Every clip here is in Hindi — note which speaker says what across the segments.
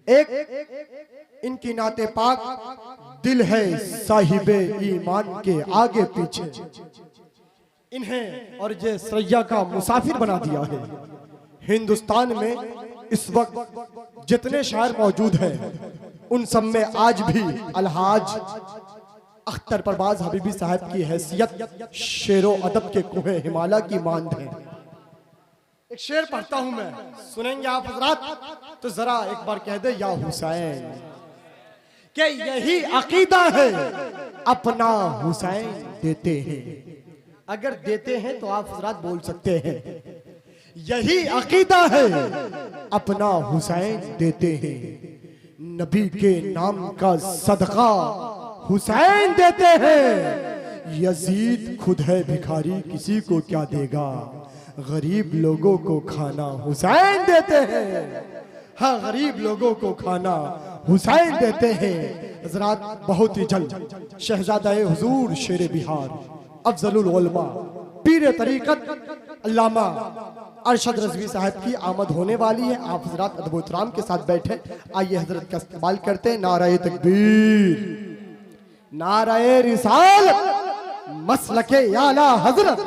Speaker 1: एक इनकी नाते पाक दिल है साहिबे ईमान के आगे पीछे, इन्हें और ये सरैया का मुसाफिर बना दिया है। हिंदुस्तान में इस वक्त जितने शायर मौजूद हैं उन सब में आज भी अलहाज अख्तर परवाज हबीबी साहब की हैसियत शेरो अदब के कुएं हिमालय की मांद है। एक शेर पढ़ता हूं मैं, सुनेंगे आप हजरात तो जरा एक बार कह दे या हुसैन, कि यही अकीदा है अपना हुसैन देते हैं। अगर देते हैं तो आप हजरात बोल सकते हैं, यही अकीदा है अपना हुसैन देते हैं। नबी के नाम का सदका हुसैन देते हैं। यजीद खुद है भिखारी किसी को क्या देगा, गरीब लोगों को खाना हुसैन देते हैं। हाँ, गरीब लोगों को खाना हुसैन देते हैं। हजरात बहुत ही जल्द शहजादा हुजूर शेर बिहार अफजलुल उलमा पीर तरीकत अल्लामा अरशद रज़वी साहब की आमद होने वाली है। आप हजरात अदब एहतराम के साथ बैठे, आइए हजरत का इस्तकबाल करते हैं। नाराए तकबीर, नाराए रिसालत, मसलके आला हजरत,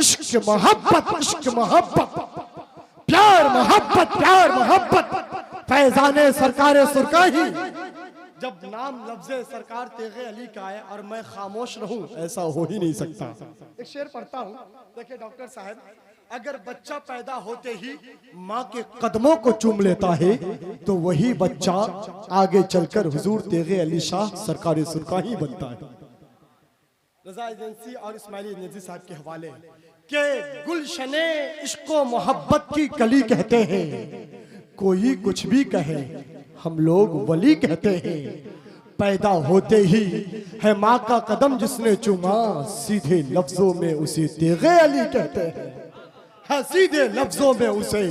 Speaker 1: इश्क मोहब्बत, इश्क मोहब्बत, प्यार मोहब्बत, प्यार मोहब्बत, फैजाने सरकारे सुरकाही। जब नाम लफ्ज़े सरकार तेगे अली का है और मैं खामोश रहूं, ऐसा हो ही नहीं सकता। एक शेर पढ़ता हूं, देखिए डॉक्टर साहब, अगर बच्चा पैदा होते ही माँ के कदमों को चूम लेता है तो वही बच्चा आगे चलकर हुजूर तेगे अली शाह सरकार सुरकाही बनता है। रजा एजेंसी और इस्माइली एजेंसी साहब के हवाले के गुलशने इश्को मोहब्बत की कली कहते हैं। कोई कुछ भी कहे हम लोग वली कहते हैं। पैदा होते ही है माँ का कदम जिसने चूमा, सीधे लफ्जों में उसे तेगे अली कहते हैं। हाँ, सीधे लफ्जों में उसे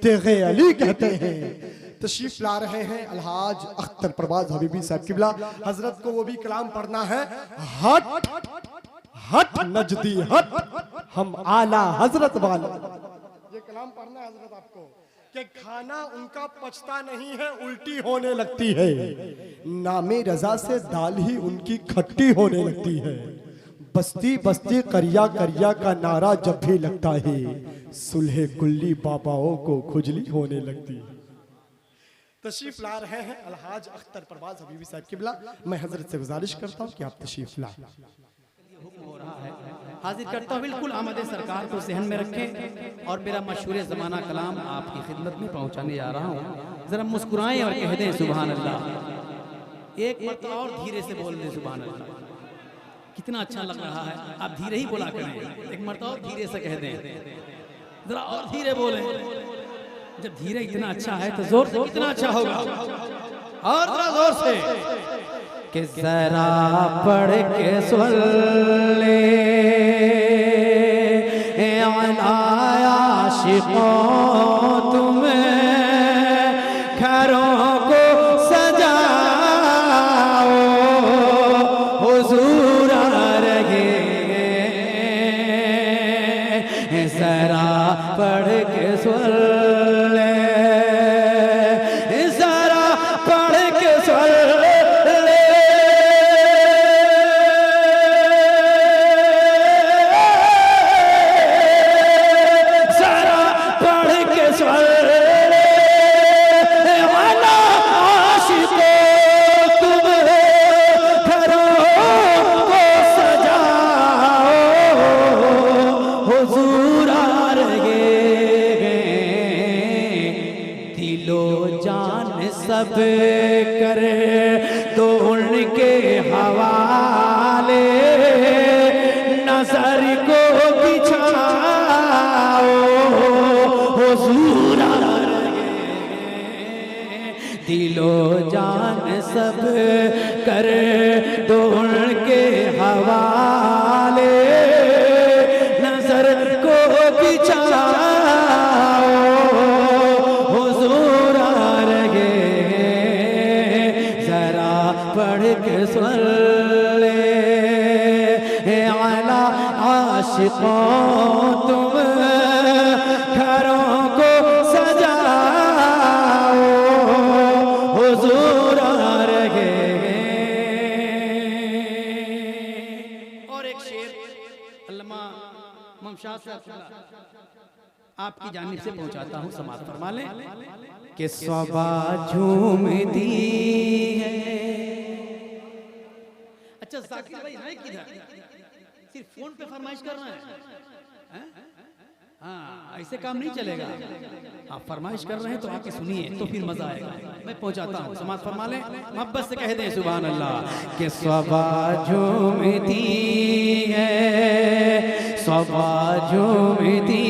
Speaker 1: तेगे अली कहते हैं। तशरीफ ला रहे हैं अलहाज अख्तर परवाज हबीबी साहब किबला। हजरत को वो भी कलाम पढ़ना है, हट हट नजदी हट, हम आला हजरत वाला। ये कलाम पढ़ना है हजरत आपको कि खाना उनका पचता नहीं है, उल्टी होने लगती है। नामे रजा से दाल ही उनकी खट्टी होने लगती है। बस्ती बस्ती करिया करिया का नारा जब भी लगता है, सुलहे कुल्ली बाबाओं को खुजली होने लगती है। तशरीफ ला रहे हैं अलहाज अख्तर परवाज हबीबी साहब किबला। मैं हजरत से गुजारिश करता हूँ कि आप तशरीफ लाएं।
Speaker 2: हो रहा है, हाजिर करता हूँ, बिल्कुल आमद सरकार को जहन में रखें और मेरा मशहूर ज़माना कलाम आपकी खिदमत में पहुँचाने जा रहा हूँ। ज़रा मुस्कुराएं और कह दें सुभान अल्लाह। एक मरतबा और धीरे से बोल दें सुभान अल्लाह। कितना अच्छा लग रहा है, आप धीरे ही बोला करें। एक मरतबा और धीरे से कह दें, जरा और धीरे बोलें। जब धीरे इतना अच्छा है तो जोर से कितना अच्छा होगा, और जरा जोर से कि जरा पढ़ के सुन ले आशिकों तुम्हें घरों को सजाओ, हुजूर आ रहे जरा पढ़ के सुन ले, जरा पढ़ के सुन ले, जरा पढ़ के सुन ले, वाला आशिकों तुम घरों को सजाओ, हुजूर आ रहे दिलो जान सब कर दो उनके हवाले, नजर को बिछाओ, हुजूर आ रहे दिलो जान सब कर दो उनके हवाले, नजर को बिछाओ, हुजूर आ रहे जरा पढ़ के सुन ले आला आशिकों तुम घरों को सजाओ, हुजूर आ रहे और एक शेर अल्लामा ममशाद साहब आपकी जानिब से पहुंचाता हूं, समाअत फरमा लें कि सबा झूमती है। अच्छा जाकिर भाई हैं किधर? सिर्फ फोन पे फरमाइश करना है? हाँ, ऐसे काम नहीं चलेगा। आप फरमाइश कर रहे हैं तो आके सुनिए, तो फिर मजा आएगा। मैं पहुंचाता हूँ, समाअत फरमा लें, मोहब्बत से कह दें सुभान अल्लाह। कि सबा झूमती है, सबा झूमती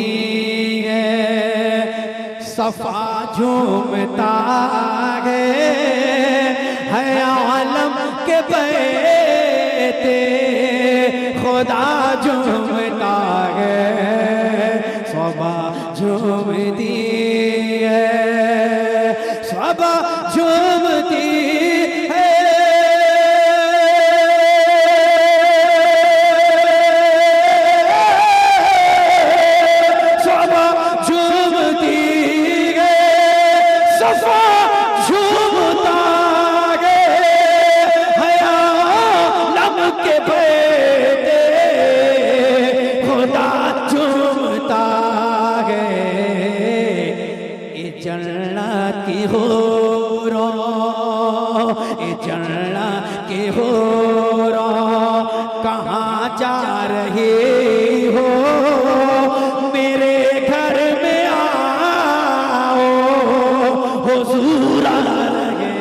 Speaker 2: है, सफा झूमता है आलम के बेटे खुदा झूमता है, सबा झूमती है, सबा झूमती है, सबा झूमती है, सफा झूमता है आलम के बेटे खुदा झूमता है। ये जन्नत की हूरों, ये जन्नत की हूरों कहाँ जा रही हो, मेरे घर में आओ हुजूर आ रहे।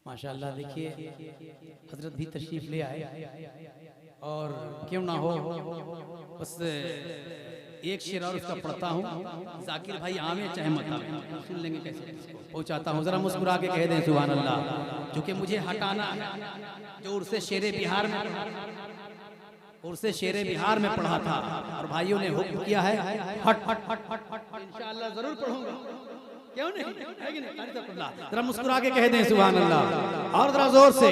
Speaker 2: माशाअल्लाह, देखिए हजरत भी तशरीफ ले आए और क्यों ना हो बस एक शेर और उसका पढ़ता हूँ। जाकिर भाई आवे चाहे मत आवे, सुन लेंगे कैसे पहुँचाता हूँ। जरा मुस्कुरा के कह दें सुभान अल्लाह। क्योंकि मुझे हटाना है जो उर्से शेरे बिहार में, उर्से शेरे बिहार में पढ़ा था और भाइयों ने हुक्म किया है हट हट हट हट हट, इंशाअल्लाह जरूर पढ़ूंगा, क्यों नहीं, है कि नहीं? जरा मुस्कुरा के कह दें सुभान अल्लाह और जरा जोर से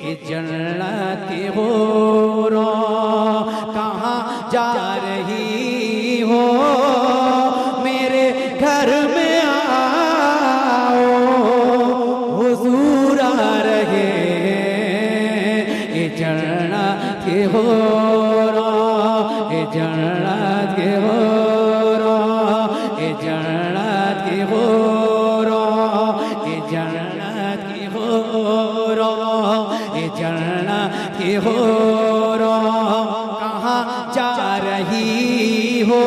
Speaker 2: कि जन्नत की हूरों कहाँ जा रही हो, मेरे घर में आओ हुजूर आ रहे। ये जन्नत की हूरों, ये जन्नत की हूरों, ये जन्नत की हूरों, ये जन्नत की हूरों, ये जन्नत की हूरों कहाँ जा रही हो,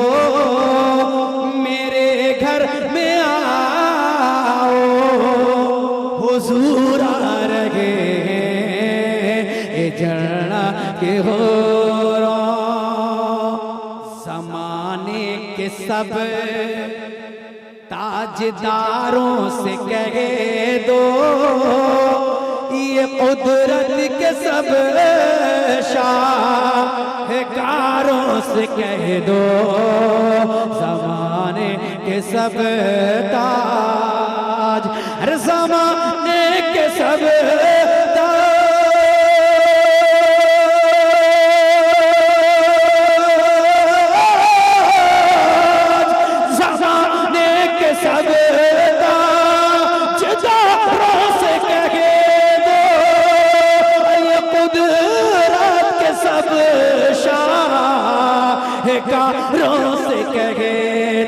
Speaker 2: मेरे घर में आओ हुजूर आ रहे। ये जन्नत की हूरों ज़माने के सब ताजदारों से कह दो, ये कुदरत के सब शाहकारों से कह दो, ज़माने के सब ताज, हर ज़माने के सब कारों से कहे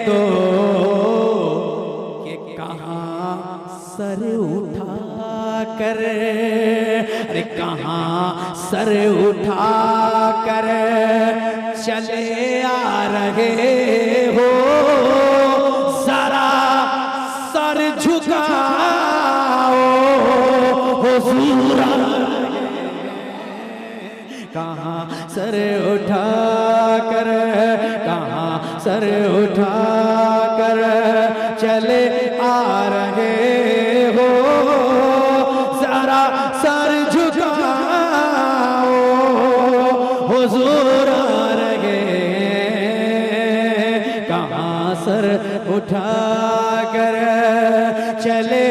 Speaker 2: दो कि कहाँ सर उठा कर, अरे कहाँ सर उठा कर चले आ रहे हो, जरा सर झुकाओ हुजूर आ रहे। कहाँ सर उठा कर, कहाँ सर उठा कर चले आ रहे हो, जरा सर झुकाओ, हुजूर आ रहे, कहाँ सर उठा कर चले